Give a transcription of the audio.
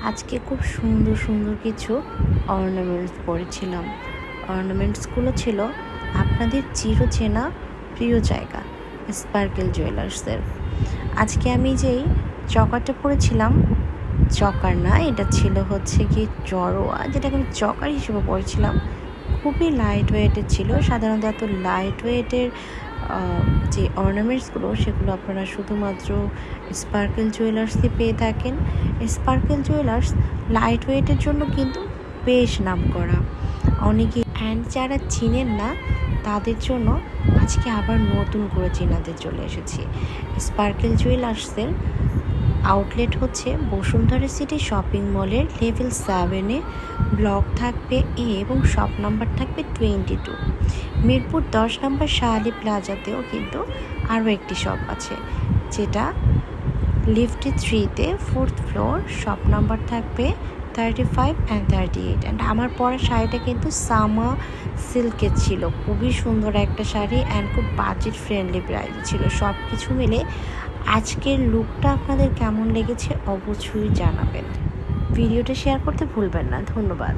আজকে খুব সুন্দর সুন্দর কিছু অর্নামেন্টস পরেছিলাম। অর্নামেন্টসগুলো ছিল আপনাদের চিরচেনা প্রিয় জায়গা স্পার্কেল জুয়েলার্সের। আজকে আমি যেই চকারটা পরেছিলাম, চকার না, এটা ছিল হচ্ছে কি জড়োয়া, যেটাকে আমি চকার হিসেবে পরেছিলাম। খুবই লাইট ওয়েটের ছিল। সাধারণত এত লাইট ওয়েটের যে অর্নামেন্টসগুলো সেগুলো আপনারা শুধুমাত্র স্পার্কেল জুয়েলার্সে পেয়ে থাকেন। স্পার্কেল জুয়েলার্স লাইট ওয়েটের জন্য কিন্তু বেশ নাম করা। অনেকে অ্যান্ড যারা চিনেন না তাদের জন্য আজকে আবার নতুন করে চিনাতে চলে এসেছি। স্পার্কেল জুয়েলার্সের আউটলেট হচ্ছে বসুন্ধরা সিটি শপিং মলের লেভেল 7-এ। ব্লক থাকবে এ এবং শপ নাম্বার থাকবে 22। মিরপুর 10 নম্বর শাহালি প্লাজাতেও কিন্তু আরও একটি শপ আছে, যেটা লিফটে 3-তে 4th ফ্লোর, শপ নাম্বার থাকবে 35 অ্যান্ড 38। অ্যান্ড আমার পরা শাড়িটা কিন্তু সামা সিল্কের ছিল, খুবই সুন্দর একটা শাড়ি অ্যান্ড খুব বাজেট ফ্রেন্ডলি প্রাইস ছিল। সব কিছু মিলে আজকের লুকটা আপনাদের কেমন লেগেছে অবশ্যই জানাবেন। ভিডিওটা শেয়ার করতে ভুলবেন না। ধন্যবাদ।